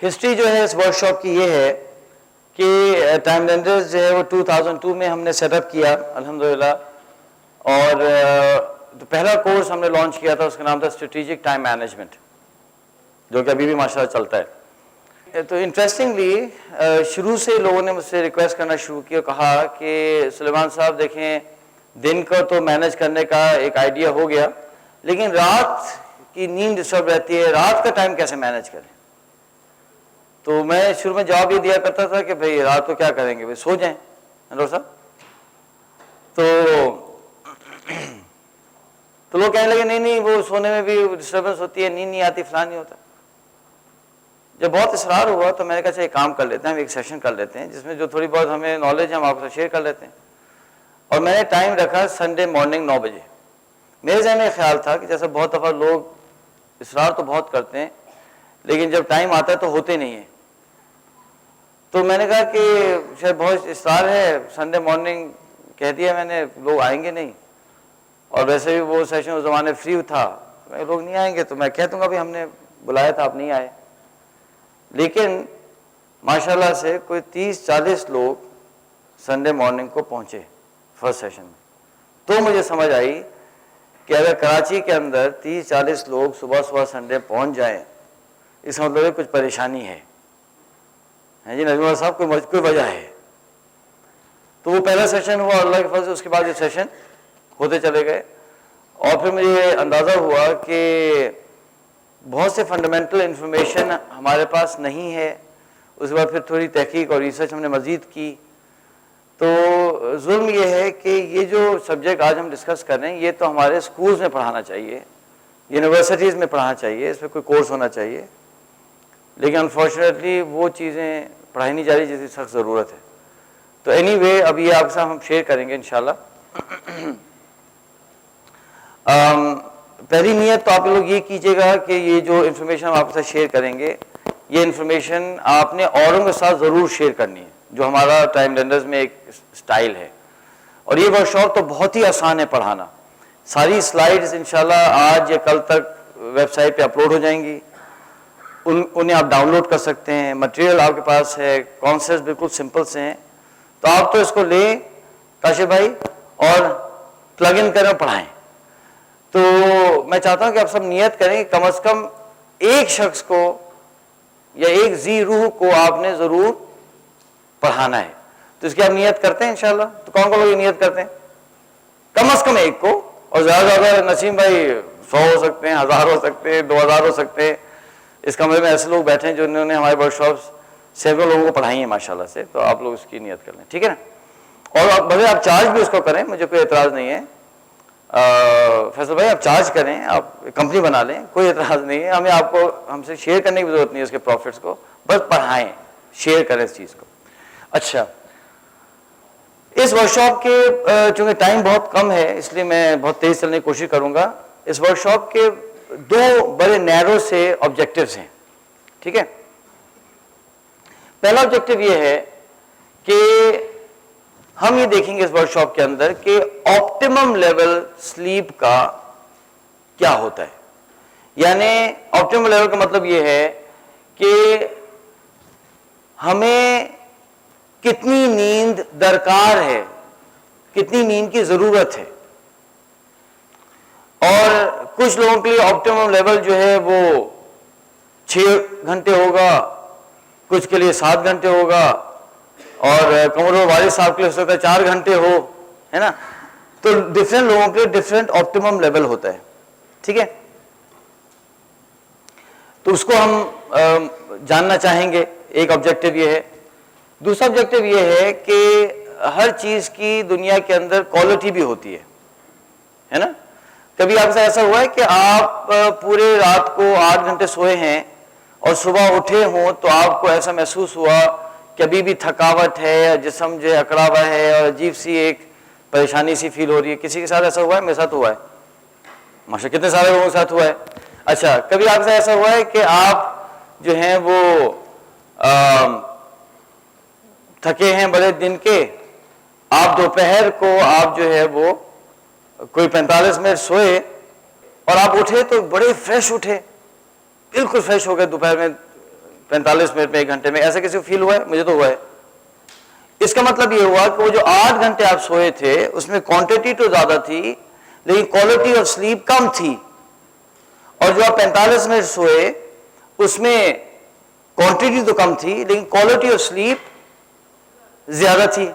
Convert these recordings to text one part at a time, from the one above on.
History جو ہے اس work shop کی یہ ہے کہ ٹائم لینڈرز جو ہے وہ 2002 میں ہم نے سیٹ اپ کیا الحمدللہ، اور پہلا کورس ہم نے لانچ کیا تھا، اس کا نام تھا اسٹریٹجک ٹائم مینجمنٹ، جو کہ ابھی بھی ماشاءاللہ چلتا ہے۔ تو انٹرسٹنگلی شروع سے لوگوں نے مجھ سے ریکویسٹ کرنا شروع کیا، کہا کہ سلیمان صاحب دیکھیں دن کو تو مینج کرنے کا ایک آئیڈیا ہو گیا، لیکن رات کی نیند ڈسٹرب رہتی ہے، رات کا ٹائم کیسے مینج کریں؟ تو میں شروع میں جواب یہ دیا کرتا تھا کہ بھئی رات کو کیا کریں گے، بھئی سو جائیں ڈاکٹر صاحب۔ تو لوگ کہنے لگے نہیں وہ سونے میں بھی ڈسٹربنس ہوتی ہے، نیند نہیں آتی، فلاں نہیں ہوتا۔ جب بہت اصرار ہوا تو میں نے کہا اچھا ایک کام کر لیتے ہیں، ہم ایک سیشن کر لیتے ہیں جس میں جو تھوڑی بہت ہمیں نالج ہے ہم آپ کو شیئر کر لیتے ہیں۔ اور میں نے ٹائم رکھا سنڈے مارننگ 9 بجے۔ میرے ذہن میں خیال تھا کہ جیسا بہت دفعہ لوگ اصرار تو بہت کرتے ہیں لیکن جب ٹائم آتا ہے تو ہوتے نہیں ہیں، تو میں نے کہا کہ شاید بہت اصرار ہے، سنڈے مارننگ کہہ دیا میں نے، لوگ آئیں گے نہیں، اور ویسے بھی وہ سیشن اس زمانے فری تھا، لوگ نہیں آئیں گے تو میں کہہ دوں گا بھی ہم نے بلایا تھا آپ نہیں آئے۔ لیکن ماشاءاللہ سے کوئی 30-40 لوگ سنڈے مارننگ کو پہنچے فرسٹ سیشن میں۔ تو مجھے سمجھ آئی کہ اگر کراچی کے اندر 30-40 لوگ صبح صبح سنڈے پہنچ جائیں، اس کا مطلب کچھ پریشانی ہے جی نظیم اللہ صاحب، کوئی وجہ ہے۔ تو وہ پہلا سیشن ہوا اللہ کے فضل سے، اس کے بعد یہ سیشن ہوتے چلے گئے، اور پھر مجھے اندازہ ہوا کہ بہت سے فنڈامنٹل انفارمیشن ہمارے پاس نہیں ہے۔ اس کے بعد پھر تھوڑی تحقیق اور ریسرچ ہم نے مزید کی، تو ظلم یہ ہے کہ یہ جو سبجیکٹ آج ہم ڈسکس کر رہے ہیں یہ تو ہمارے اسکولز میں پڑھانا چاہیے، یونیورسٹیز میں پڑھانا چاہیے، اس میں کوئی کورس ہونا چاہیے، لیکن انفارچونیٹلی وہ چیزیں پڑھائی نہیں جا رہی جس کی سخت ضرورت ہے۔ تو اینی وے اب یہ آپ کے ساتھ ہم شیئر کریں گے انشاءاللہ۔ پہلی نیت تو آپ لوگ یہ کیجیے گا کہ یہ جو انفارمیشن ہم آپ کے ساتھ شیئر کریں گے، یہ انفارمیشن آپ نے اوروں کے ساتھ ضرور شیئر کرنی ہے، جو ہمارا ٹائم لینڈرز میں ایک سٹائل ہے۔ اور یہ ورک شاپ تو بہت ہی آسان ہے پڑھانا، ساری سلائیڈز انشاءاللہ آج یا کل تک ویب سائٹ پہ اپلوڈ ہو جائیں گی، انہیں آپ ڈاؤن لوڈ کر سکتے ہیں، مٹیریل آپ کے پاس ہے، کانسیپٹس بالکل سمپل سے ہیں، تو آپ تو اس کو لیں کاشف بھائی اور پلگ ان کریں پڑھائیں۔ تو میں چاہتا ہوں کہ آپ سب نیت کریں کہ کم از کم ایک شخص کو یا ایک ذی روح کو آپ نے ضرور پڑھانا ہے، تو اس کی آپ نیت کرتے ہیں انشاءاللہ؟ تو کون کون لوگ یہ نیت کرتے ہیں؟ کم از کم ایک کو، اور زیادہ زیادہ نسیم بھائی 100 ہو سکتے ہیں، 1000 ہو سکتے ہیں، 2000 ہو سکتے ہیں۔ اس کمرے میں ایسے لوگ بیٹھے ہیں جنہوں نے ہمارے ورک شاپس سینکڑوں لوگوں کو پڑھائی ہیں ماشاءاللہ سے، تو آپ لوگ اس کی نیت کر لیں، ٹھیک ہے نا؟ اور بھلے آپ چارج بھی اس کو کریں، مجھے کوئی اعتراض نہیں ہے، فیصل بھائی آپ چارج کریں، آپ کمپنی بنا لیں، کوئی اعتراض نہیں ہے، ہمیں آپ کو ہم سے شیئر کرنے کی ضرورت نہیں ہے اس کے پروفٹس کو، بس پڑھائیں، شیئر کریں اس چیز کو۔ اچھا، اس ورک شاپ کے چونکہ ٹائم بہت کم ہے اس لیے میں بہت تیز چلنے کی کوشش کروں گا۔ اس ورک شاپ کے 2 بڑے نیرو سے آبجیکٹیوز ہیں، ٹھیک ہے؟ پہلا آبجیکٹیو یہ ہے کہ ہم یہ دیکھیں گے اس ورک شاپ کے اندر کہ آپٹیمم لیول سلیپ کا کیا ہوتا ہے۔ یعنی آپٹیمم لیول کا مطلب یہ ہے کہ ہمیں کتنی نیند درکار ہے، کتنی نیند کی ضرورت ہے۔ اور کچھ لوگوں کے لیے آپٹیمم لیول جو ہے وہ 6 گھنٹے ہوگا، کچھ کے لیے 7 گھنٹے ہوگا، اور کمر والد صاحب کے لیے ہو سکتا ہے 4 گھنٹے ہو، ہے نا؟ تو ڈفرینٹ لوگوں کے ڈفرینٹ آپٹیمم لیول ہوتا ہے، ٹھیک ہے؟ تو اس کو ہم جاننا چاہیں گے، ایک آبجیکٹیو یہ ہے۔ دوسرا آبجیکٹیو یہ ہے کہ ہر چیز کی دنیا کے اندر کوالٹی بھی ہوتی ہے نا؟ کبھی آپ سے ایسا ہوا ہے کہ آپ پورے رات کو 8 گھنٹے سوئے ہیں اور صبح اٹھے ہوں تو آپ کو ایسا محسوس ہوا کہ ابھی بھی تھکاوٹ ہے، جسم جو ہے اکڑا ہوا ہے اور عجیب سی ایک پریشانی سی فیل ہو رہی ہے؟ کسی کے ساتھ ایسا ہوا ہے؟ میرے ساتھ ہوا ہے، ماشاءاللہ کتنے سارے لوگوں کے ساتھ ہوا ہے۔ اچھا، کبھی آپ سے ایسا ہوا ہے کہ آپ جو ہیں وہ تھکے ہیں بڑے دن کے، آپ دوپہر کو آپ جو ہے وہ کوئی 45 منٹ سوئے اور آپ اٹھے تو بڑے فریش اٹھے، بالکل فریش ہو گئے دوپہر میں 45 منٹ میں 1 گھنٹے میں, ایسا کسی کو فیل ہوا ہے؟ مجھے تو ہوا ہے. اس کا مطلب یہ ہوا کہ وہ جو 8 گھنٹے آپ سوئے تھے اس میں کوانٹٹی تو زیادہ تھی لیکن کوالٹی آف سلیپ کم تھی, اور جو آپ 45 منٹ سوئے اس میں کوانٹٹی تو کم تھی لیکن کوالٹی آف سلیپ زیادہ تھی.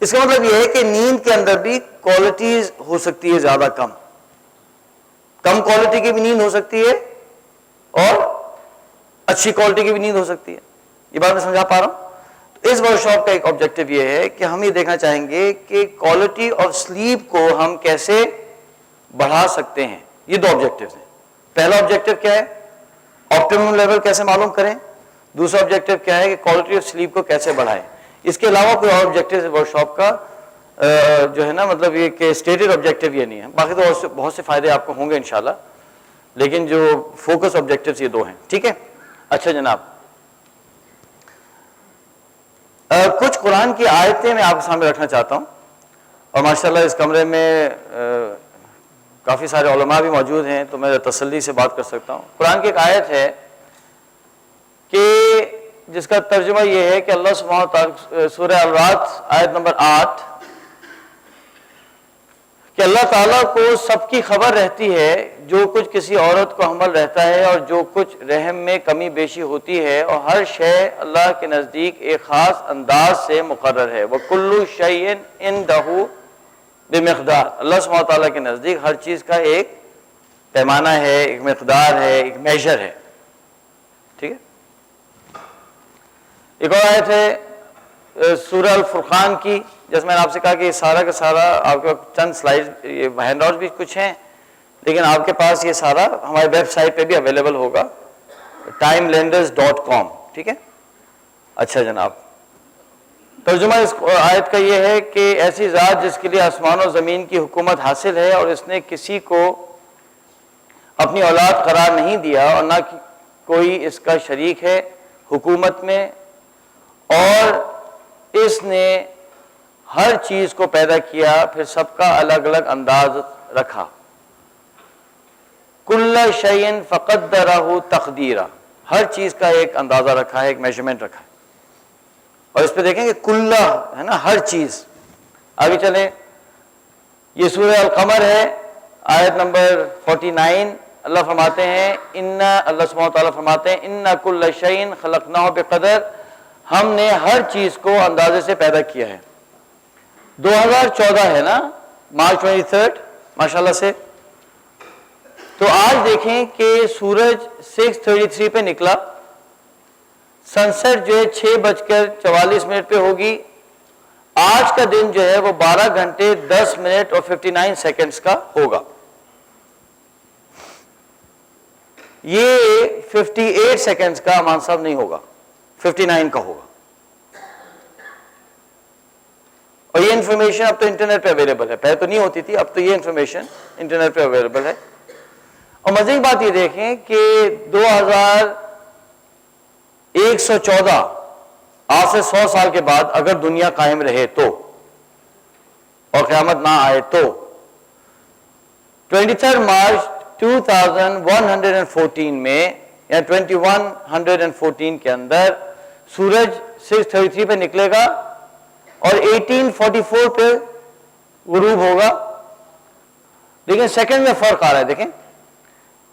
اس کا مطلب یہ ہے کہ نیند کے اندر بھی کوالٹیز ہو سکتی ہے زیادہ کم کوالٹی کی بھی نیند ہو سکتی ہے اور اچھی کوالٹی کی بھی نیند ہو سکتی ہے. یہ بات میں سمجھا پا رہا ہوں؟ اس ورک شاپ کا ایک آبجیکٹو یہ ہے کہ ہم یہ دیکھنا چاہیں گے کہ کوالٹی آف سلیپ کو ہم کیسے بڑھا سکتے ہیں. یہ 2 آبجیکٹیوز ہیں. پہلا آبجیکٹو کیا ہے؟ آپٹیمم لیول کیسے معلوم کریں. دوسرا آبجیکٹو کیا ہے کہ کوالٹی آف سلیپ کو کیسے بڑھائیں. اس کے علاوہ کوئی اور آبجیکٹو ورک شاپ کا جو ہے نا مطلب یہ کہ اسٹیٹڈ آبجیکٹو یہ نہیں ہے. باقی تو بہت سے فائدے آپ کو ہوں گے انشاءاللہ, لیکن جو فوکس آبجیکٹوز یہ 2 ہیں. ٹھیک ہے, اچھا جناب, کچھ قرآن کی آیتیں میں آپ کے سامنے رکھنا چاہتا ہوں, اور ماشاءاللہ اس کمرے میں کافی سارے علماء بھی موجود ہیں تو میں تسلی سے بات کر سکتا ہوں. قرآن کی ایک آیت ہے کہ جس کا ترجمہ یہ ہے کہ اللہ سبحانہ وتعالی, سورہ الرعد آیت نمبر 8, کہ اللہ تعالیٰ کو سب کی خبر رہتی ہے جو کچھ کسی عورت کو حمل رہتا ہے اور جو کچھ رحم میں کمی بیشی ہوتی ہے, اور ہر شے اللہ کے نزدیک ایک خاص انداز سے مقرر ہے. وَكُلُّ شَيْءٍ عِندَهُ بِمِقْدَارٍ. اللہ سبحانہ تعالیٰ کے نزدیک ہر چیز کا ایک پیمانہ ہے, ایک مقدار ہے, ایک میجر ہے. ٹھیک ہے. ایک اور آیت ہے سورہ الفرقان کی, جیسے میں نے آپ سے کہا کہ یہ سارا کا سارا آپ کے چند سلائیڈ, یہ ہینڈ آؤٹ بھی کچھ ہیں لیکن آپ کے پاس یہ سارا ہماری ویب سائٹ پہ بھی اویلیبل ہوگا, timelenders.com. ٹھیک ہے, اچھا جناب, ترجمہ اس آیت کا یہ ہے کہ ایسی ذات جس کے لیے آسمان و زمین کی حکومت حاصل ہے اور اس نے کسی کو اپنی اولاد قرار نہیں دیا اور نہ کوئی اس کا شریک ہے حکومت میں, اور اس نے ہر چیز کو پیدا کیا پھر سب کا الگ الگ انداز رکھا. کل شیء فقدرہ تقدیرا, ہر چیز کا ایک اندازہ رکھا ہے, ایک میجرمنٹ رکھا ہے. اور اس پہ دیکھیں کہ کلہ ہے نا, ہر چیز. آگے چلیں, یہ سورہ القمر ہے آیت نمبر 49. اللہ فرماتے ہیں اللہ سبحانہ وتعالیٰ فرماتے ہیں اِنَّ كُلَّ شَيْءٍ خَلَقْنَاهُ بِقَدَرٍ, ہم نے ہر چیز کو اندازے سے پیدا کیا ہے. 2014 ہے نا, مارچ 23 ماشاءاللہ سے. تو آج دیکھیں کہ سورج 6:33 پہ نکلا, سنسٹ جو ہے 6:44 پہ ہوگی. آج کا دن جو ہے وہ 12 گھنٹے 10 منٹ اور 59 سیکنڈز کا ہوگا. یہ 58 سیکنڈز کا امان صاحب نہیں ہوگا, 59 کا ہوگا. اور یہ انفارمیشن اب تو انٹرنیٹ پہ اویلیبل ہے, پہلے تو نہیں ہوتی تھی, اب تو یہ انفارمیشن انٹرنیٹ پہ اویلیبل ہے. اور مزے کی بات یہ دیکھیں کہ 2114 آج سے 100 سال کے بعد اگر دنیا قائم رہے تو اور قیامت نہ آئے تو 23 مارچ 2114 میں یا 2114 کے اندر سورج 6:33 پہ نکلے گا اور 1844 پہ غروب ہوگا. لیکن سیکنڈ میں فرق آ رہا ہے. دیکھیں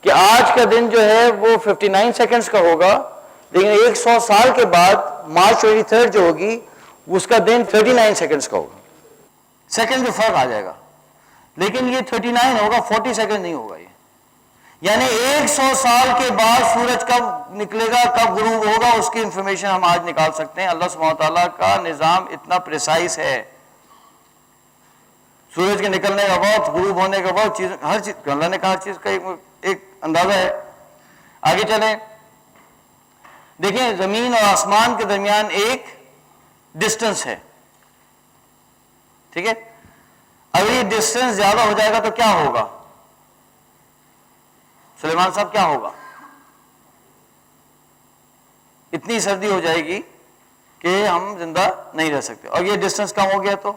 کہ آج کا دن جو ہے وہ 59 سیکنڈز کا ہوگا, لیکن 100 سال کے بعد مارچ 23 جو ہوگی اس کا دن 39 سیکنڈز کا ہوگا. سیکنڈ میں فرق آ جائے گا, لیکن یہ 39 ہوگا, 40 سیکنڈ نہیں ہوگا. یہ یعنی 100 سال کے بعد سورج کب نکلے گا, کب غروب ہوگا, اس کی انفارمیشن ہم آج نکال سکتے ہیں. اللہ سبحانہ تعالیٰ کا نظام اتنا پریسائز ہے. سورج کے نکلنے کا وقت, غروب ہونے کا وقت, ہر چیز اللہ نے کہا, ہر چیز کا ایک اندازہ ہے. آگے چلیں, دیکھیں زمین اور آسمان کے درمیان ایک ڈسٹنس ہے. ٹھیک ہے, اگر یہ ڈسٹنس زیادہ ہو جائے گا تو کیا ہوگا سلیمان صاحب, کیا ہوگا؟ اتنی سردی ہو جائے گی کہ ہم زندہ نہیں رہ سکتے. اور یہ ڈسٹنس کم ہو گیا تو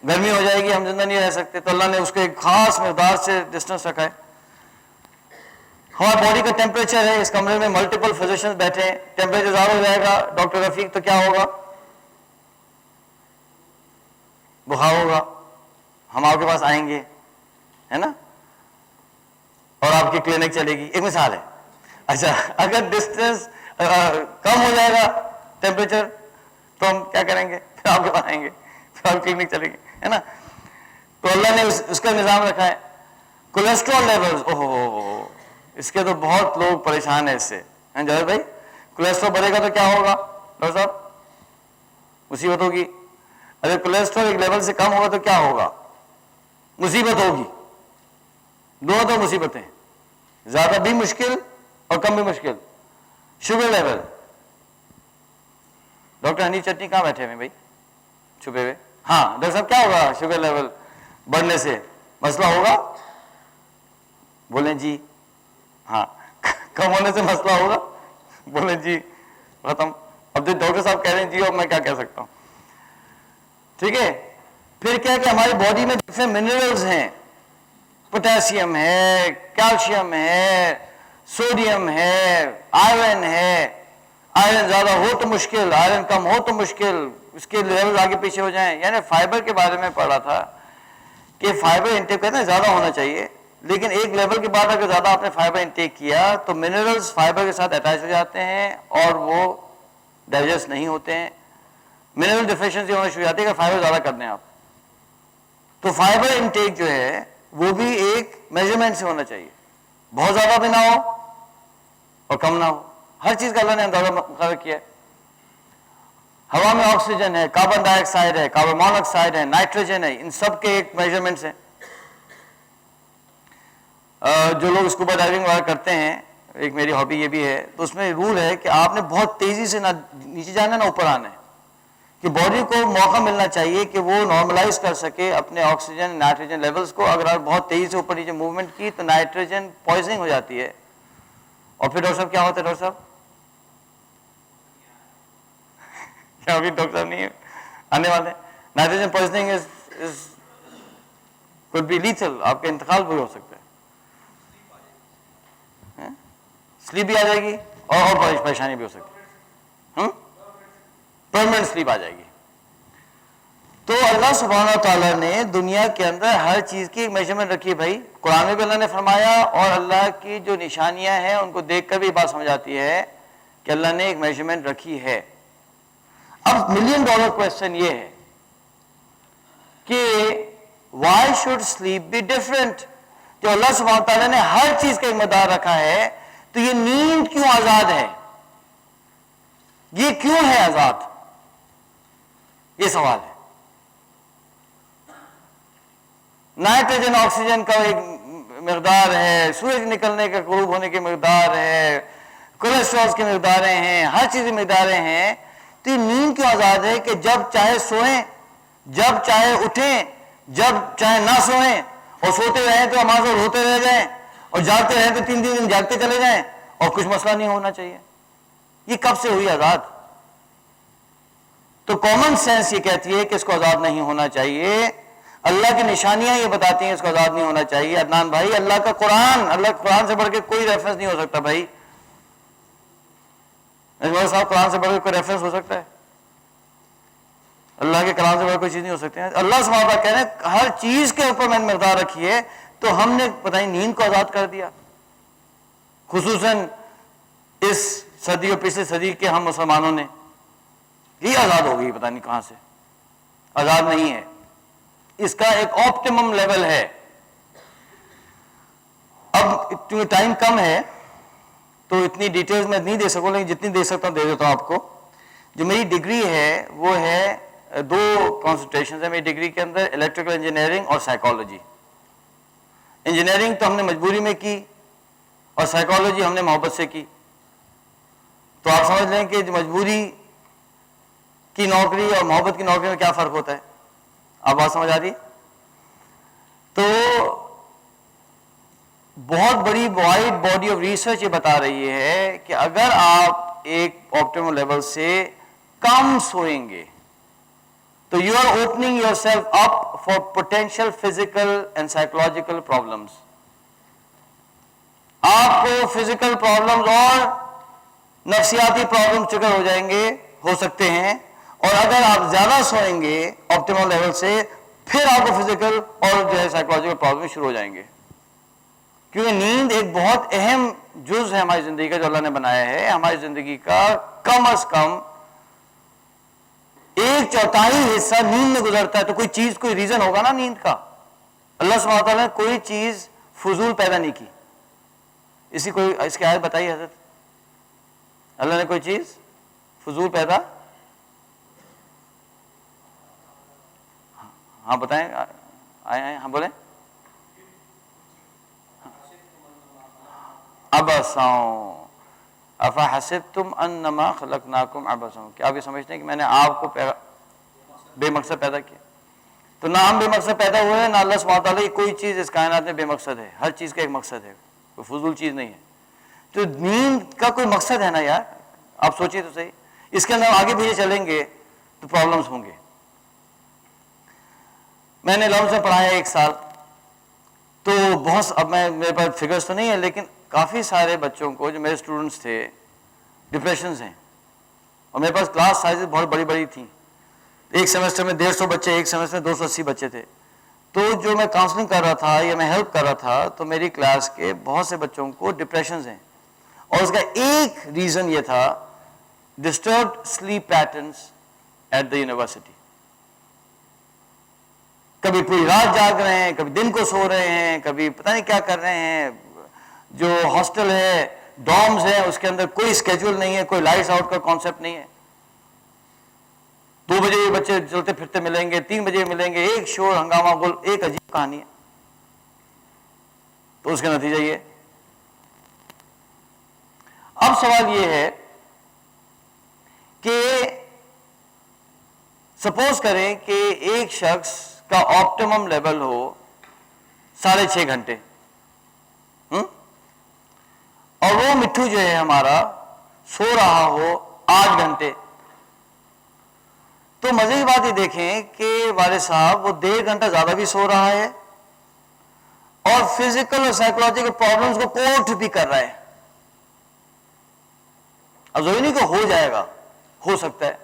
گرمی ہو جائے گی, ہم زندہ نہیں رہ سکتے. تو اللہ نے اس کو ایک خاص مقدار سے ڈسٹنس رکھا ہے. ہماری باڈی کا ٹیمپریچر ہے, اس کمرے میں ملٹیپل فزیشنز بیٹھے ہیں, ٹیمپریچر زیادہ ہو جائے گا ڈاکٹر رفیق تو کیا ہوگا؟ بخار ہوگا, ہم آپ کے پاس آئیں گے, ہے نا, اور آپ کی کلینک چلے گی. ایک مثال ہے. اچھا اگر ڈسٹینس کم ہو جائے گا ٹیمپریچر تو ہم کیا کریں گے؟ پھر آپ کے پاس آئیں گے, پھر آپ کلینک چلے گی, ہے نا. تو اللہ نے اس کا نظام رکھا ہے. کولیسٹرول لیولز, اوہ اس کے تو بہت لوگ پریشان ہیں اس سے. جاوید بھائی کولیسٹرول بڑھے گا تو کیا ہوگا ڈاکٹر صاحب؟ مصیبت ہوگی. اگر کولیسٹرول ایک لیول سے کم ہوگا تو کیا ہوگا؟ مصیبت ہوگی. دونوں تو مصیبتیں, زیادہ بھی مشکل اور کم بھی مشکل. شوگر لیول, ڈاکٹر ہنی چٹنی کہاں بیٹھے ہوئے بھائی چھپے ہوئے؟ ہاں ڈاکٹر صاحب کیا ہوگا شوگر لیول بڑھنے سے؟ مسئلہ ہوگا؟ بولیں جی. ہاں کم ہونے سے مسئلہ ہوگا؟ بولیں جی. ختم. اب جو ڈاکٹر صاحب کہہ رہے ہیں جی, اور میں کیا کہہ سکتا ہوں. ٹھیک ہے. پھر کیا کہ ہماری باڈی میں ڈفرینٹ منرلز ہیں, پوٹیشیم ہے, کیلشیم ہے, سوڈیم ہے, آئرن ہے. آئرن زیادہ ہو تو مشکل, آئرن کم ہو تو مشکل, اس کے لیول آگے پیچھے ہو جائیں. یعنی فائبر کے بارے میں پڑھا تھا کہ فائبر انٹیک کہتے ہیں زیادہ ہونا چاہیے, لیکن ایک لیول کے بعد اگر زیادہ آپ نے فائبر انٹیک کیا تو منرلز فائبر کے ساتھ اٹیچ ہو جاتے ہیں اور وہ ڈائجسٹ نہیں ہوتے ہیں. منرل ڈیفیشنسی ہونا شروع ہو جاتی ہے کہ فائبر زیادہ کر دیں آپ. تو فائبر انٹیک جو ہے وہ بھی ایک میجرمنٹ سے ہونا چاہیے, بہت زیادہ بھی نہ ہو اور کم نہ ہو. ہر چیز کا اللہ نے اندازہ مقرر کیا ہے. ہوا میں آکسیجن ہے, کاربن ڈائی آکسائڈ ہے, کاربن مون آکسائڈ ہے, نائٹروجن ہے, ان سب کے ایک میجرمنٹس ہیں. جو لوگ اسکوبا ڈائیونگ وغیرہ کرتے ہیں, ایک میری ہابی یہ بھی ہے, تو اس میں رول ہے کہ آپ نے بہت تیزی سے نہ نیچے جانا نہ اوپر آنا ہے, کہ باڈی کو موقع ملنا چاہیے کہ وہ نارملائز کر سکے اپنے آکسیجن نائٹروجن لیولز کو. اگر آپ بہت تیزی سے اوپر نیچے موومنٹ کی تو نائٹروجن پوائزنگ ہو جاتی ہے, اور پھر ڈاکٹر صاحب کیا ہوتا ہے؟ ڈاکٹر صاحب کیا ابھی ڈاکٹر صاحب نہیں آنے والے؟ Nitrogen poisoning could be lethal, آپ کا انتقال بھی ہو سکتا ہے. سلیپ بھی آ جائے گی اور پریشانی بھی ہو سکتی ہے, پرماننٹ سلیپ آ جائے گی. تو اللہ سبحانہ و تعالیٰ نے دنیا کے اندر ہر چیز کی ایک میجرمنٹ رکھی ہے بھائی. قرآن میں بھی اللہ نے فرمایا, اور اللہ کی جو نشانیاں ہیں ان کو دیکھ کر بھی بات سمجھ آتی ہے کہ اللہ نے ایک میجرمنٹ رکھی ہے. اب ملین ڈالر کوشچن یہ ہے کہ why should sleep be different? جو اللہ سبحانہ و تعالیٰ نے ہر چیز کا ایک مقدار رکھا ہے, تو یہ نیند کیوں آزاد ہے؟ یہ کیوں ہے آزاد؟ یہ سوال ہے. نائٹروجن آکسیجن کا ایک مقدار ہے, سورج نکلنے کا غروب ہونے کی مقدار ہے, کولیسٹرول کی مقداریں ہیں, ہر چیز کی مقداریں ہیں. تو یہ نیند کیوں آزاد ہے کہ جب چاہے سوئیں, جب چاہے اٹھیں, جب چاہے نہ سوئیں, اور سوتے رہیں تو ہمارے روتے رہ جائیں, اور جاگتے رہیں تو 3 دن جاگتے چلے جائیں, اور کچھ مسئلہ نہیں ہونا چاہیے. یہ کب سے ہوئی آزاد؟ تو کامن سینس یہ کہتی ہے کہ اس کو آزاد نہیں ہونا چاہیے. اللہ کی نشانیاں یہ بتاتی ہیں اس کو آزاد نہیں ہونا چاہیے. عدنان بھائی, اللہ کا قرآن, اللہ کے قرآن سے بڑھ کے کوئی ریفرنس نہیں ہو سکتا بھائی. اجمل صاحب, قرآن سے بڑھ کے کوئی ریفرنس ہو سکتا ہے؟ اللہ کے کلام سے بڑھ کوئی چیز نہیں ہو سکتی ہے. اللہ سبحانہ وتعالیٰ کہہ رہے ہیں ہر چیز کے اوپر میں نے مقدار رکھی ہے, تو ہم نے پتہ نہیں نیند کو آزاد کر دیا. خصوصاً اس صدی اور پچھلی صدی کے ہم مسلمانوں نے, یہ آزاد ہو گئی پتہ نہیں کہاں سے. آزاد نہیں ہے, اس کا ایک آپٹیمم لیول ہے. اب کیونکہ ٹائم کم ہے تو اتنی ڈیٹیلز میں نہیں دے سکوں, لیکن جتنی دے سکتا ہوں دے دیتا ہوں آپ کو. جو میری ڈگری ہے وہ ہے 2 کانسنٹریشنز ہیں میری ڈگری کے اندر, الیکٹریکل انجینئرنگ اور سائیکالوجی. انجینئرنگ تو ہم نے مجبوری میں کی, اور سائیکالوجی ہم نے محبت سے کی. تو آپ سمجھ لیں کہ مجبوری کی نوکری اور محبت کی نوکری میں کیا فرق ہوتا ہے. آپ بات سمجھ آ رہی؟ تو بہت بڑی وائڈ باڈی آف ریسرچ یہ بتا رہی ہے کہ اگر آپ ایک آپٹیمل لیول سے کم سوئیں گے تو you are opening yourself up for potential physical and psychological problems. آپ کو فزیکل پرابلمز اور نفسیاتی پرابلم ٹریگر ہو جائیں گے، ہو سکتے ہیں، اور اگر آپ زیادہ سوئیں گے آپٹیمل لیول سے پھر آپ کو فزیکل اور جو ہے سائیکولوجیکل پرابلم شروع ہو جائیں گے، کیونکہ نیند ایک بہت اہم جز ہے ہماری زندگی کا جو اللہ نے بنایا ہے. ہماری زندگی کا کم از کم 1/4 حصہ نیند میں گزرتا ہے. تو کوئی چیز، کوئی ریزن ہوگا نا نیند کا. اللہ سبحانہ وتعالیٰ نے کوئی چیز فضول پیدا نہیں کی. اس کی آیت بتائیے حضرت، اللہ نے کوئی چیز فضول پیدا، ہاں بتائیں، آئے ہاں بولیں. افحسبتم انما خلقناکم عبثا، کیا آپ یہ سمجھتے ہیں کہ میں نے آپ کو بے مقصد پیدا کیا؟ تو نہ ہم بے مقصد پیدا ہوئے ہیں، نہ اللہ سبحانہ وتعالیٰ کی کوئی چیز اس کائنات میں بے مقصد ہے. ہر چیز کا ایک مقصد ہے، کوئی فضول چیز نہیں ہے. تو نیند کا کوئی مقصد ہے نا یار، آپ سوچیے تو صحیح. اس کے اندر آگے پیچھے چلیں گے تو پرابلمس ہوں گے. میں نے لمس میں پڑھایا 1 سال، تو بہت، اب میرے پاس فگرز تو نہیں ہے، لیکن کافی سارے بچوں کو جو میرے اسٹوڈنٹس تھے ڈپریشنز ہیں، اور میرے پاس کلاس سائزز بہت بڑی بڑی تھیں. ایک سیمسٹر میں 150 بچے، ایک سیمسٹر میں 280 بچے تھے. تو جو میں کاؤنسلنگ کر رہا تھا یا میں ہیلپ کر رہا تھا، تو میری کلاس کے بہت سے بچوں کو ڈپریشنز ہیں، اور اس کا ایک ریزن یہ تھا disturbed sleep patterns at the university. کبھی پوری رات جاگ رہے ہیں، کبھی دن کو سو رہے ہیں، کبھی پتہ نہیں کیا کر رہے ہیں. جو ہاسٹل ہے، ڈارمز ہیں، اس کے اندر کوئی اسکیجول نہیں ہے، کوئی لائٹس آؤٹ کا کانسیپٹ نہیں ہے. 2 بجے بچے چلتے پھرتے ملیں گے، 3 بجے ملیں گے، ایک شور ہنگامہ گل، ایک عجیب کہانی ہے. تو اس کا نتیجہ یہ. اب سوال یہ ہے کہ سپوز کریں کہ ایک شخص کا آپٹیمم لیول ہو 6.5 گھنٹے، اور وہ مٹھو جو ہے ہمارا سو رہا ہو 8 گھنٹے. تو مزے کی بات یہ دیکھیں کہ والد صاحب وہ 1.5 گھنٹہ زیادہ بھی سو رہا ہے، اور فزیکل اور سائیکولوجیکل پرابلمس کو کوٹ بھی کر رہا ہے. اب ضروری نہیں کہ ہو جائے گا، ہو سکتا ہے.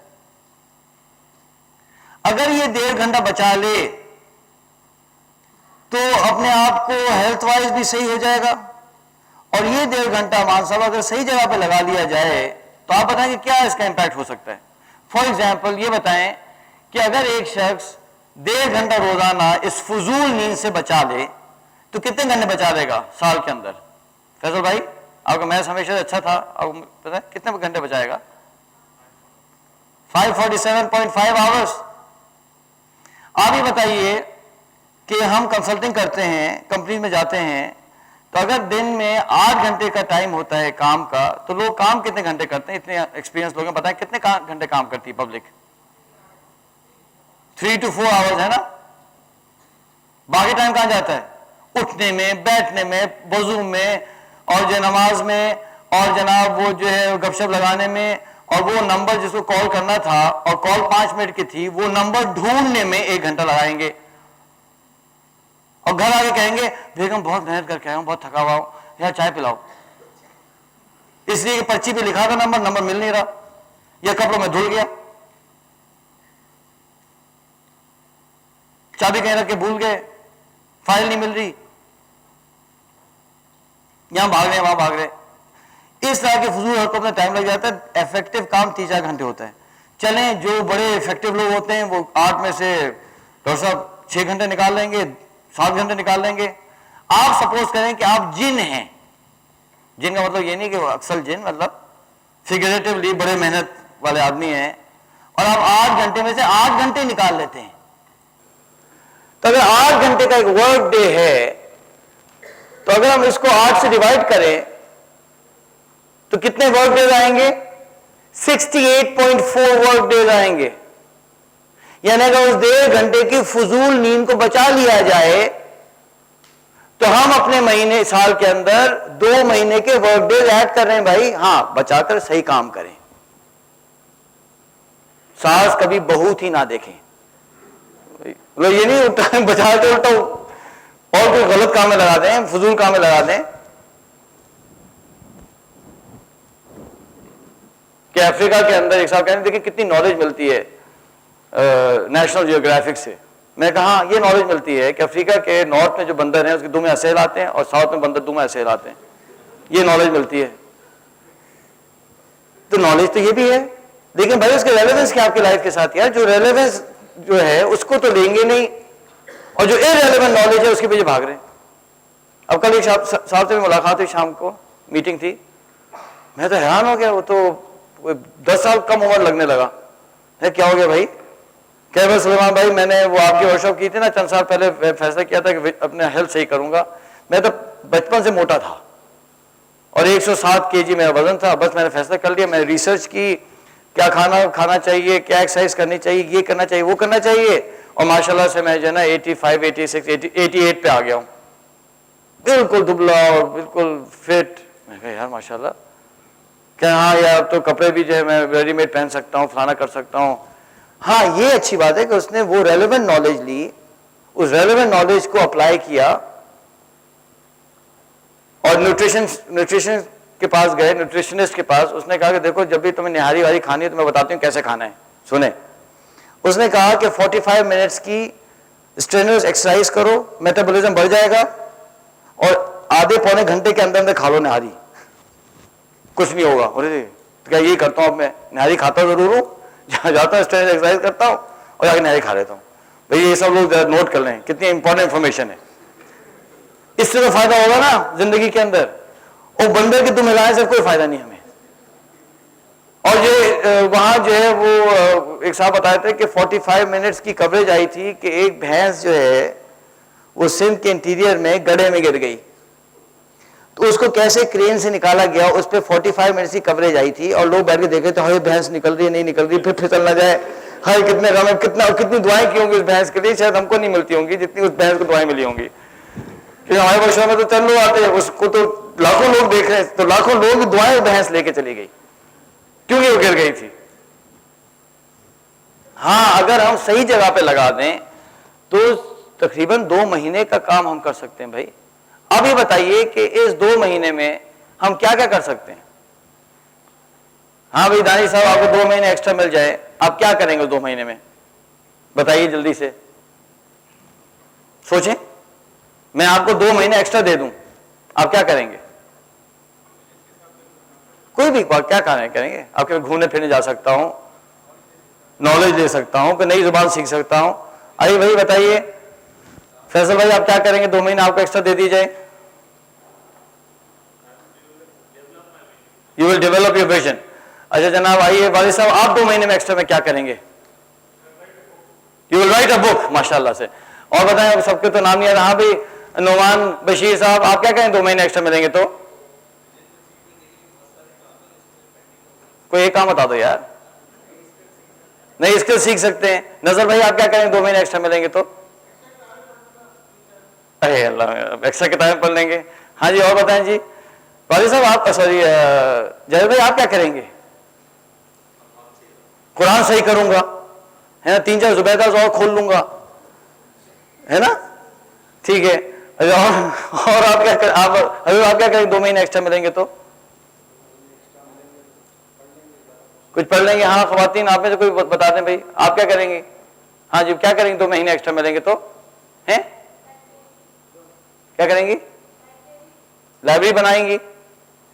اگر یہ 1.5 گھنٹہ بچا لے تو اپنے آپ کو ہیلتھ وائز بھی صحیح ہو جائے گا، اور یہ 1.5 گھنٹہ مان صاحب اگر صحیح جگہ پہ لگا لیا جائے تو آپ بتائیں کہ کیا اس کا امپیکٹ ہو سکتا ہے. فار ایگزامپل یہ بتائیں کہ اگر ایک شخص 1.5 گھنٹہ روزانہ اس فضول نیند سے بچا لے تو کتنے گھنٹے بچا لے گا سال کے اندر؟ فیصل بھائی آپ کا میتھس ہمیشہ اچھا تھا، آپ کو پتہ ہے کتنے گھنٹے بچائے گا؟ 547.5 آورس. آپ یہ بتائیے کہ ہم کنسلٹنگ کرتے ہیں، کمپنی میں جاتے ہیں، تو اگر دن میں 8 گھنٹے کا ٹائم ہوتا ہے کام کا، تو لوگ کام کتنے گھنٹے کرتے ہیں؟ اتنے ایکسپیرینس لوگ ہیں، بتائیں کتنے گھنٹے کام کرتی ہے پبلک؟ 3 to 4 آورز ہے نا. باقی ٹائم کہاں جاتا ہے؟ اٹھنے میں، بیٹھنے میں، وضو میں، اور جو نماز میں، اور جناب وہ جو ہے گپ شپ لگانے میں، اور وہ نمبر جس کو کال کرنا تھا اور کال 5 منٹ کی تھی وہ نمبر ڈھونڈنے میں 1 گھنٹہ لگائیں گے. اور گھر آ کے کہیں گے بیگم بہت محنت کر کے آیا ہوں، بہت تھکا ہوا ہوں، یار چائے پلاؤ. اس لیے کہ پرچی پہ لکھا تھا نمبر مل نہیں رہا، یا کپڑوں میں دھل گیا، چابی کہیں رکھ کے بھول گئے، فائل نہیں مل رہی، یہاں بھاگ رہے وہاں بھاگ رہے. اس طرح کے فضول حرکتوں میں ٹائم لگ جاتا ہے. ایفیکٹو کام 3-4 گھنٹے ہوتا ہے. چلیں جو بڑے ایفیکٹو لوگ ہوتے ہیں وہ 8 میں سے ڈاکٹر صاحب 6 گھنٹے نکال لیں گے، 7 گھنٹے نکال لیں گے. آپ سپوز کریں کہ آپ جن ہیں، جن کا مطلب یہ نہیں کہ وہ اکثر جن، مطلب فگریٹیولی بڑے محنت والے آدمی ہیں، اور آپ 8 گھنٹے میں سے 8 گھنٹے نکال لیتے ہیں. تو اگر 8 گھنٹے کا ایک ورک ڈے ہے، تو اگر ہم اس کو 8 سے ڈیوائڈ کریں تو کتنے ورک ڈیز آئیں گے؟ 68.4 ورک ڈیز آئیں گے. یعنی اگر اس 1.5 گھنٹے کی فضول نیند کو بچا لیا جائے تو ہم اپنے مہینے سال کے اندر 2 مہینے کے ورک ڈیز ایڈ کر رہے ہیں بھائی. ہاں بچا کر صحیح کام کریں. ساس کبھی بہت ہی نہ دیکھیں. یہ نہیں ہوتا بچا کے الٹا اور کوئی غلط کام میں لگا دیں، فضول کام میں لگا دیں. کہ افریقہ کے اندر ایک صاحب کہنے دیکھیں کتنی نالج ملتی ہے نیشنل جیوگرافک سے. میں کہا ہاں یہ نالج ملتی ہے کہ افریقہ کے نارتھ میں جو بندر ہیں اس کے دو میں ایسے ہلاتے ہیں اور ساؤتھ میں بندر دو میں ایسے ہلاتے ہیں, یہ نالج ملتی ہے. تو نالج تو یہ بھی ہے, لیکن بھائی اس کے ریلیونس کیا آپ کی لائف کے ساتھ یار, جو ریلیونس جو ہے اس کو تو لیں گے نہیں, اور جو ارریلیونٹ نالج ہے اس کے پیچھے بھاگ رہے ہیں. اب کل ایک صاحب سے بھی ملاقات ہوئی, شام کو میٹنگ تھی, میں تو حیران ہو گیا, وہ تو 10 سال کم عمر لگنے لگا. کیا ہو گیا بھائی؟ کہ بھائی سلیمان بھائی میں نے وہ آپ کی ورک شاپ کی تھی نا چند سال پہلے, فیصلہ کیا تھا کہ اپنے ہیلتھ صحیح کروں گا. میں تو بچپن سے موٹا تھا اور 107 kg میرا وزن تھا. بس میں نے فیصلہ کر لیا, میں نے ریسرچ کی کیا کھانا چاہیے, کیا ایکسرسائز کرنی چاہیے, یہ کرنا چاہیے, وہ کرنا چاہیے, اور ماشاءاللہ سے میں جو ہے نا 85 86 88 پہ آ گیا ہوں, بالکل دبلا اور بالکل فٹ. میں کہا یار ماشاءاللہ, کہ ہاں یار تو کپڑے بھی جو ہے میں ریڈی میڈ پہن سکتا ہوں, فلانا کر سکتا ہوں. ہاں یہ اچھی بات ہے کہ اس نے وہ ریلیونٹ نالج لی, اس ریلیونٹ نالج کو اپلائی کیا, اور نیوٹریشن کے پاس گئے, نیوٹریشنسٹ کے پاس. اس نے کہا کہ دیکھو جب بھی تمہیں نہاری واری کھانی ہے تو میں بتاتی ہوں کیسے کھانا ہے, سنیں. اس نے کہا کہ 45 منٹس کی اسٹرینرس ایکسرسائز کرو, میٹابولزم بڑھ جائے گا, اور آدھے پونے گھنٹے کے اندر کھا لو نہاری, کچھ نہیں ہوگا. کیا یہی کرتا ہوں اب, میں نہاری کھاتا ضرور ہوں, جاتا ہوں اسٹرینرس ایکسرسائز کرتا ہوں اور جا کے نہاری کھا لیتا ہوں. بھائی یہ سب لوگ نوٹ کر لیں کتنی امپورٹنٹ انفارمیشن ہے. اس سے تو فائدہ ہوگا نا زندگی کے اندر, اور بندر کے تم ہلائیں سے کوئی فائدہ نہیں ہمیں. اور یہ وہاں جو ہے وہ ایک صاحب بتائے تھے کہ 45 منٹس کی کوریج آئی تھی کہ ایک بھینس جو ہے وہ سندھ کے انٹیریئر میں گڑھے میں گر گئی, تو اس کو کیسے کرین سے نکالا گیا, اس پہ 45 منٹس کی کوریج آئی تھی, اور لوگ بیٹھ کے دیکھے تو ہائی بھینس نکل رہی ہے, نہیں نکل رہی, پھر پھسل نہ جائے, ہائی کتنے غم ہے, کتنی دعائیں کی ہوں گی اس بھینس کے لیے, شاید ہم کو نہیں ملتی ہوں گی جتنی اس بھینس کو دعائیں ملی ہوں گی. ہمارے ورکشاپ میں تو چند لوگ آتے ہیں, اس کو تو لاکھوں لوگ دیکھ رہے ہیں, تو لاکھوں لوگ دعائیں بھینس لے کے چلی گئی کیونکہ وہ گر گئی تھی. ہاں اگر ہم صحیح جگہ پہ لگا دیں تو تقریباً 2 مہینے کا کام ہم کر سکتے ہیں. بھائی اب یہ بتائیے کہ اس 2 مہینے میں ہم کیا کیا کر سکتے ہیں. ہاں بھائی دانش صاحب آپ کو 2 مہینے ایکسٹرا مل جائے, آپ کیا کریں گے 2 مہینے میں؟ بتائیے جلدی سے سوچیں. میں آپ کو 2 مہینے ایکسٹرا دے دوں, آپ کیا کریں گے؟ کوئی بھی کیا کریں گے؟ آپ کے گھومنے پھرنے جا سکتا ہوں, نالج لے سکتا ہوں, کوئی نئی زبان سیکھ سکتا ہوں. آئیے بھائی بتائیے فیصل بھائی آپ کیا کریں گے 2 مہینے آپ کو ایکسٹرا دے دی جائے؟ You will develop your vision. اچھا جناب آئیے والد صاحب آپ 2 مہینے میں ایکسٹرا میں کیا کریں گے؟ یو ول رائٹ اے بک. ماشاء اللہ سے. اور بتائیں سب کے تو نام نہیں. ہاں بھائی نعمان بشیر صاحب آپ کیا کریں 2 مہینے ایکسٹرا ملیں گے تو؟ کوئی ایک کام بتا دو یار. نہیں اسکل سیکھ سکتے ہیں. نظر بھائی آپ کیا کریں 2 مہینے ایکسٹرا ملیں گے تو؟ ارے اللہ ایکسٹرا کتابیں پڑھ لیں گے. ہاں جی اور بتائیں جی والد صاحب آپ, سوری جاوید بھائی آپ کیا کریں گے؟ قرآن صحیح کروں گا ہے نا, 3-4 زبیدہ اور کھول لوں گا ہے نا, ٹھیک ہے. اور آپ کیا کریں, آپ کیا کریں 2 مہینے ایکسٹرا ملیں گے تو؟ کچھ پڑھ لیں گے. ہاں خواتین آپ میں سے کوئی بتا دیں بھائی آپ کیا کریں گے؟ ہاں جی کیا کریں گے 2 مہینے ایکسٹرا ملیں گے تو؟ ہیں کیا کریں گی؟ لائبریری بنائیں گی.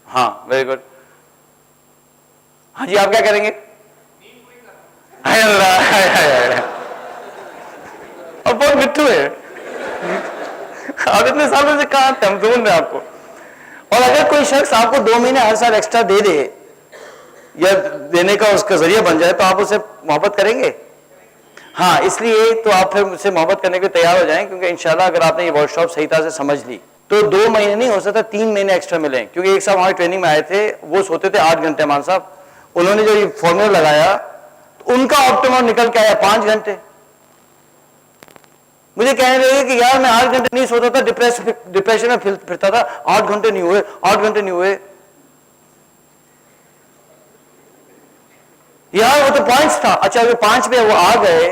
ہاں ویری گڈ. ہاں جی آپ کیا کریں گے؟ اب بہت مٹھو ہے آپ اتنے سالوں سے کہاں تمدون میں آپ کو. اور اگر کوئی شخص آپ کو 2 مہینے ہر سال ایکسٹرا دے دے یا دینے کا اس کا ذریعہ بن جائے تو آپ اسے محبت کریں گے؟ ہاں اس لیے تو آپ پھر مجھ سے محبت کرنے کے تیار ہو جائیں, کیونکہ انشاءاللہ اگر آپ نے یہ ورک شاپ صحیح طرح سے سمجھ لی تو 2 مہینے نہیں ہو سکتا 3 مہینے ایکسٹرا ملیں. کیونکہ ایک صاحب ہماری ٹریننگ میں آئے تھے, وہ سوتے تھے 8 گھنٹے. مان صاحب انہوں نے جو یہ فارمولا لگایا ان کا آپٹیمم نکل کے آیا 5 گھنٹے. مجھے کہنے لگے کہ یار میں 8 گھنٹے نہیں سوتا تھا, ڈپریشن میں پھرتا تھا, 8 گھنٹے نہیں ہوئے, 8 گھنٹے نہیں ہوئے. یار وہ تو پوائنٹس تھا. اچھا وہ 5 پہ وہ آ گئے,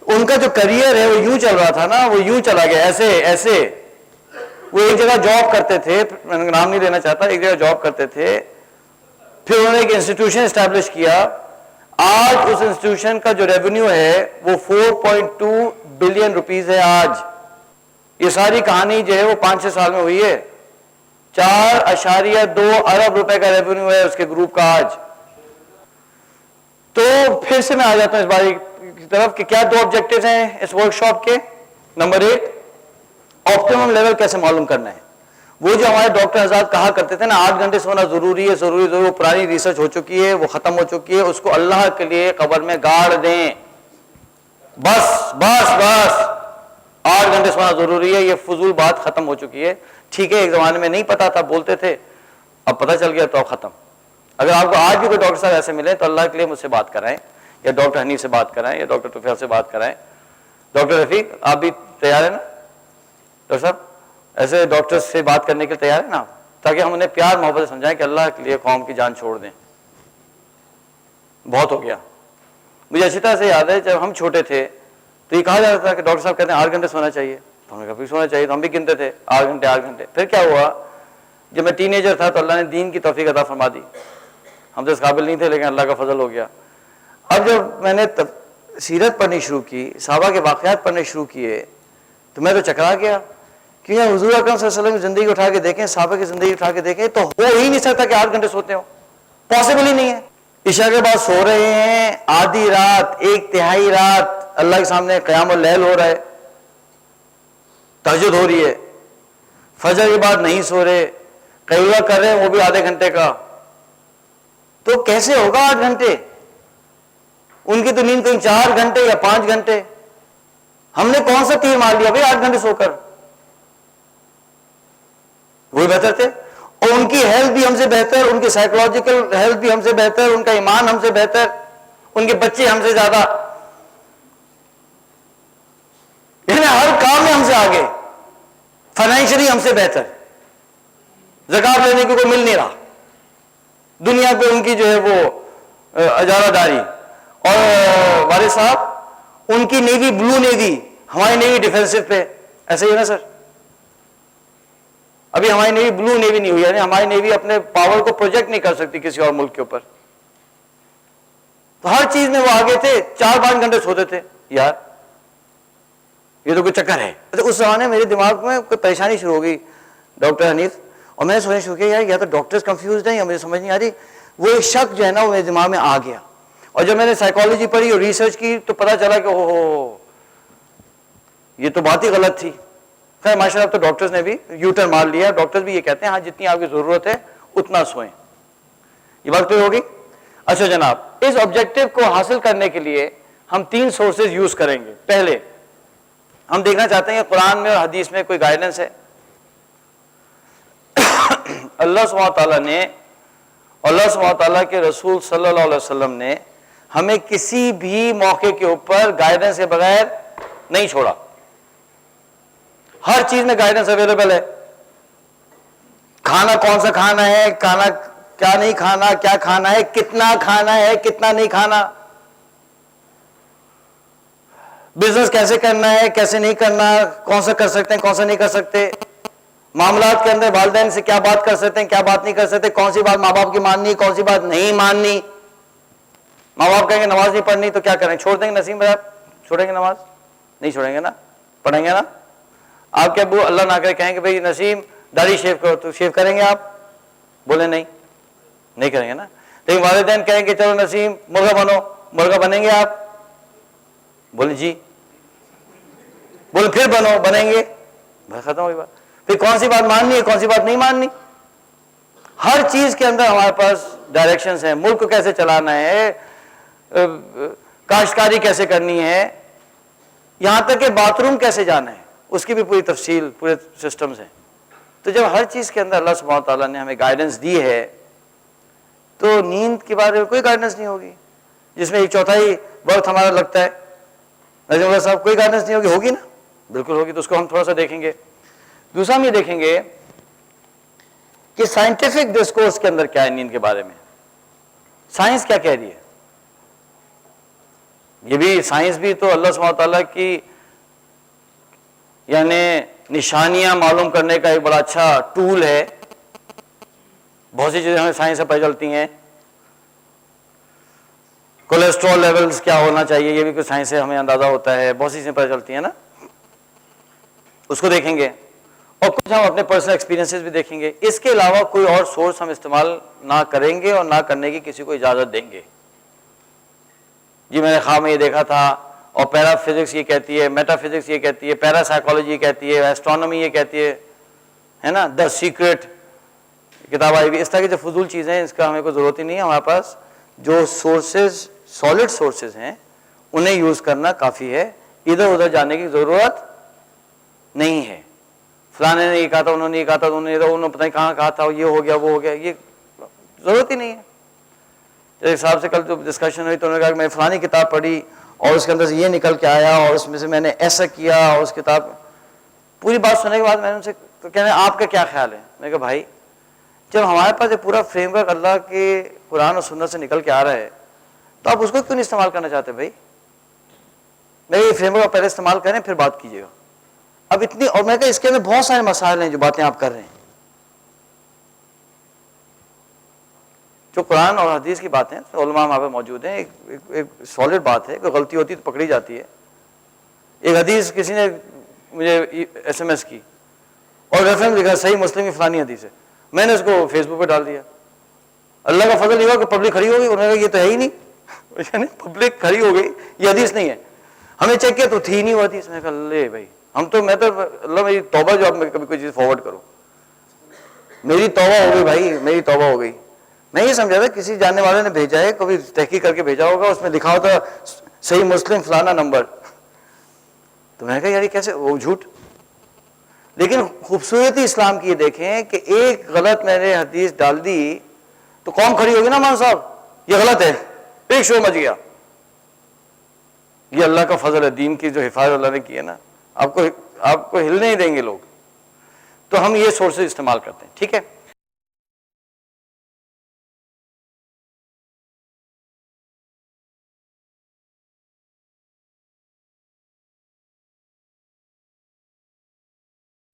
ان کا جو کریئر ہے وہ یوں چل رہا تھا نا, وہ یوں چلا گیا ایسے ایسے. وہ ایک جگہ جاب کرتے تھے, میں نام نہیں لینا چاہتا, ایک جگہ جاب کرتے تھے, پھر انہوں نے ایک انسٹیٹیوشن اسٹیبلش کیا. آج اس انسٹیٹیوشن کا جو ریونیو ہے وہ 4.2 بلین روپیز ہے. آج یہ ساری کہانی جو ہے وہ 5-6 سال میں ہوئی ہے. 4.2 ارب روپے کا ریونیو ہے اس کے گروپ کا آج. تو پھر سے میں آ جاتا ہوں اس باری کی طرف کہ کیا 2 آبجیکٹیوز ہیں اس ورکشاپ کے. نمبر 1 آپٹیمم لیول کیسے معلوم کرنا ہے. وہ جو ہمارے ڈاکٹر حضرات کہا کرتے تھے نا 8 گھنٹے سونا ضروری ہے ضروری ضروری، وہ پرانی ریسرچ ہو چکی ہے، وہ ختم ہو چکی ہے. اس کو اللہ کے لیے قبر میں گاڑ دیں. بس بس بس 8 گھنٹے سونا ضروری ہے، یہ فضول بات ختم ہو چکی ہے. ٹھیک ہے ایک زمانے میں نہیں پتا تھا بولتے تھے، اب پتہ چل گیا تو اب ختم. اگر آپ کو آج بھی کوئی ڈاکٹر صاحب ایسے ملے تو اللہ کے لیے مجھ سے بات کرائیں، یا ڈاکٹر حنیف سے بات کرائیں، یا ڈاکٹر طفیل سے بات کرائیں. ڈاکٹر رفیق آپ بھی تیار ہیں نا ڈاکٹر صاحب؟ ایسے ڈاکٹر سے بات کرنے کے لیے تیار ہیں نا، تاکہ ہم انہیں پیار محبت سے سمجھائیں کہ اللہ کے لیے قوم کی جان چھوڑ دیں. بہت ہو گیا. مجھے اچھی طرح سے یاد ہے جب ہم چھوٹے تھے تو یہ کہا جاتا تھا کہ ڈاکٹر صاحب کہتے ہیں 8 گھنٹے سونا چاہیے. تو ہم نے کہا بھی سونا چاہیے، تو ہم بھی گنتے تھے 8 گھنٹے 8 گھنٹے. پھر کیا ہوا جب میں ٹین ایجر تھا تو اللہ نے دین کی توفیق عطا فرما دی. ہم تو اس قابل نہیں تھے لیکن اللہ کا فضل ہو گیا. اب جب میں نے سیرت پڑھنی شروع کی، صحابہ کے واقعات پڑھنے شروع کیے، تو میں تو چکرا گیا. کیونکہ حضور اکرم صلی اللہ علیہ وسلم کی زندگی اٹھا کے دیکھیں، صحابہ کی زندگی اٹھا کے دیکھیں تو ہو ہی نہیں سکتا کہ 8 گھنٹے سوتے ہوں. پاسبل ہی نہیں ہے. عشاء کے بعد سو رہے ہیں، آدھی رات 1/3 رات اللہ کے سامنے قیام اللیل ہو رہا ہے، تہجد ہو رہی ہے. فجر کے بعد نہیں سو رہے، قیلولہ کر رہے ہیں وہ بھی آدھے گھنٹے کا. تو کیسے ہوگا 8 گھنٹے؟ ان کی تو نیند کہیں 4 گھنٹے یا 5 گھنٹے. ہم نے کون سا تیر مار لیا بھائی 8 گھنٹے سو کر؟ وہی بہتر تھے. اور ان کی ہیلتھ بھی ہم سے بہتر، ان کی سائیکولوجیکل ہیلتھ بھی ہم سے بہتر، ان کا ایمان ہم سے بہتر، ان کے بچے ہم سے زیادہ، یعنی ہر کام میں ہم سے آگے، فائنینشلی ہم سے بہتر. زکات لینے کو کوئی مل نہیں رہا دنیا پہ، ان کی جو ہے وہ اجارہ داری. اور والد صاحب ان کی نیوی بلو نیوی، ہماری نیوی ڈیفینسو پہ. ایسے ہی ہے نا سر؟ ابھی ہماری نیوی بلو نیوی نہیں ہوئی، یعنی ہماری نیوی اپنے پاور کو پروجیکٹ نہیں کر سکتی کسی اور ملک کے اوپر. تو ہر چیز میں وہ آگے تھے. 4-5 گھنٹے سوتے تھے. یار یہ تو کوئی چکر ہے. اس زمانے میرے دماغ میں کوئی پریشانی شروع ہو گئی ڈاکٹر حنیف، اور میں نے سوچنا شروع کیا یار یا تو ڈاکٹرز کنفیوزڈ ہیں یا مجھے سمجھ نہیں آ رہی. وہ ایک شک جو ہے نا وہ میرے دماغ میں آ گیا. اور جب میں نے سائیکالوجی پڑھی اور ریسرچ کی تو پتا چلا کہ اوہ یہ تو بات ہی غلط تھی. خیر ماشاء اللہ تو ڈاکٹرز نے بھی یو ٹرن مار لیا. ڈاکٹرز بھی یہ کہتے ہیں ہاں جتنی آپ کی ضرورت ہے اتنا سوئیں. یہ بات کلیئر ہوگی؟ اچھا جناب، اس آبجیکٹو کو حاصل کرنے کے لیے ہم 3 سورسز یوز کریں گے. پہلے ہم دیکھنا چاہتے ہیں کہ قرآن میں اور حدیث میں کوئی گائیڈنس ہے. اللہ سبحانہ تعالیٰ نے، اللہ سبحانہ تعالیٰ کے رسول صلی اللہ علیہ وسلم نے ہمیں کسی بھی موقع کے اوپر گائیڈنس کے بغیر نہیں چھوڑا. ہر چیز میں گائیڈنس اویلیبل ہے. کھانا کون سا کھانا ہے، کھانا کیا نہیں کھانا، کیا کھانا ہے، کتنا کھانا ہے، کتنا نہیں کھانا، بزنس کیسے کرنا ہے، کیسے نہیں کرنا، کون سا کر سکتے ہیں، کون سا نہیں کر سکتے، معاملات کے اندر والدین سے کیا بات کر سکتے ہیں، کیا بات نہیں کر سکتے، کون سی بات ماں باپ کی ماننی، کون سی بات نہیں ماننی. ماں باپ کہیں گے نماز نہیں پڑھنی تو کیا کریں؟ چھوڑ دیں گے؟ نسیم بھائی آپ چھوڑیں گے نماز؟ نہیں چھوڑیں گے نا، پڑھیں گے نا. آپ کے ابو اللہ نہ کرے کہیں کہ بھئی نسیم داڑھی شیو کرو، تو شیو کریں گے آپ؟ بولے نہیں، نہیں کریں گے نا. لیکن والدین کہیں کہ چلو نسیم مرغا بنو، مرغا بنیں گے آپ؟ بولے جی. بولے پھر بنو، بنیں گے؟ بس ختم ہوئی بات. پھر کون سی بات ماننی ہے، کون سی بات نہیں ماننی. ہر چیز کے اندر ہمارے پاس ڈائریکشنز ہیں. ملک کو کیسے چلانا ہے، کاشتکاری کیسے کرنی ہے، یہاں تک کہ باتھ روم کیسے جانا ہے اس کی بھی پوری تفصیل، پورے سسٹمز ہیں. تو جب ہر چیز کے اندر اللہ سبحانہ تعالیٰ نے ہمیں گائیڈنس دی ہے تو نیند کے بارے میں کوئی گائیڈنس نہیں ہوگی جس میں 1/4 وقت ہمارا لگتا ہے. نظیم اللہ صاحب کوئی گائیڈنس نہیں ہوگی؟ ہوگی نا؟ بالکل ہوگی. تو اس کو ہم تھوڑا سا دیکھیں گے. دوسرا ہم یہ دیکھیں گے کہ سائنٹیفک ڈسکورس کے اندر کیا ہے نیند کے بارے میں. سائنس کیا کہہ رہی ہے. یہ بھی سائنس بھی تو اللہ سبحانہ تعالیٰ کی یعنی نشانیاں معلوم کرنے کا ایک بڑا اچھا ٹول ہے. بہت سی چیزیں ہمیں سائنس سے پتہ چلتی ہیں. کولیسٹرول لیولز کیا ہونا چاہیے، یہ بھی کچھ سائنس سے ہمیں اندازہ ہوتا ہے، بہت سی چیزیں پتہ چلتی ہیں نا، اس کو دیکھیں گے، اور کچھ ہم اپنے پرسنل ایکسپیرینسز بھی دیکھیں گے. اس کے علاوہ کوئی اور سورس ہم استعمال نہ کریں گے اور نہ کرنے کی کسی کو اجازت دیں گے. جی میں نے خواب میں یہ دیکھا تھا، اور پیرا فزکس یہ کہتی ہے، میٹا فزکس یہ کہتی ہے، پیرا سائیکالوجی یہ کہتی ہے، ایسٹرونومی یہ کہتی ہے نا، دا سیکرٹ کتاب آئی بھی. اس طرح کی جو فضول چیزیں ہیں اس کا ہمیں کوئی ضرورت ہی نہیں ہے. ہمارے پاس جو سورسز سالڈ سورسز ہیں انہیں یوز کرنا کافی ہے، ادھر ادھر جانے کی ضرورت نہیں ہے. فلانے نے یہ کہا تھا، انہوں نے یہ کہا تھا، انہوں نے پتہ نہیں کہاں کہا تھا، یہ ہو گیا وہ ہو گیا، یہ ضرورت ہی نہیں ہے. ایک صاحب سے کل جو ڈسکشن ہوئی تو انہوں نے کہا کہ میں فلانی کتاب پڑھی اور اس کے اندر سے یہ نکل کے آیا اور اس میں سے میں نے ایسا کیا، اور اس کتاب پوری بات سننے کے بعد میں نے ان سے کہنے آپ کا کیا خیال ہے. میں نے کہا بھائی جب ہمارے پاس ایک پورا فریم ورک اللہ کے قرآن اور سنت سے نکل کے آ رہا ہے تو آپ اس کو کیوں نہیں استعمال کرنا چاہتے بھائی؟ میرے یہ فریم ورک پہلے استعمال کریں پھر بات کیجیے گا. اب اتنی، اور میں کہا اس کے اندر بہت سارے مسائل ہیں جو باتیں آپ کر رہے ہیں، جو قرآن اور حدیث کی باتیں علماء وہاں پہ موجود ہیں. ایک سالڈ بات ہے، کوئی غلطی ہوتی تو پکڑی جاتی ہے. ایک حدیث کسی نے مجھے ایس ایم ایس کی اور ریفرنس لکھا صحیح مسلم کی فلانی حدیث ہے، میں نے اس کو فیس بک پہ ڈال دیا. اللہ کا فضل یہ ہوا کہ پبلک کھڑی ہو گئی، انہوں نے کہا یہ تو ہے ہی نہیں، پبلک کھڑی ہو گئی، یہ حدیث نہیں ہے. ہمیں چیک کیا تو تھی ہی نہیں وہ حدیث. میں کہا لے بھائی میں تو اللہ میری توبہ جو آپ میں کبھی کوئی چیز فارورڈ کرو، میری توبہ ہو گئی بھائی، میری توبہ ہو گئی. میں یہ سمجھا تھا کسی جاننے والے نے بھیجا ہے، کبھی تحقیق کر کے بھیجا ہوگا، اس میں لکھا ہوتا صحیح مسلم فلانا نمبر. تو میں نے کہا یار یہ کیسے، وہ جھوٹ. لیکن خوبصورتی اسلام کی یہ دیکھیں کہ ایک غلط میں نے حدیث ڈال دی تو قوم کھڑی ہوگی نا مان صاحب یہ غلط ہے، ایک شو مچ گیا. یہ اللہ کا فضل ہے، دین کی جو حفاظت اللہ نے کی ہے نا، آپ کو ہلنے ہی دیں گے لوگ. تو ہم یہ سورسز استعمال کرتے ہیں. ٹھیک ہے.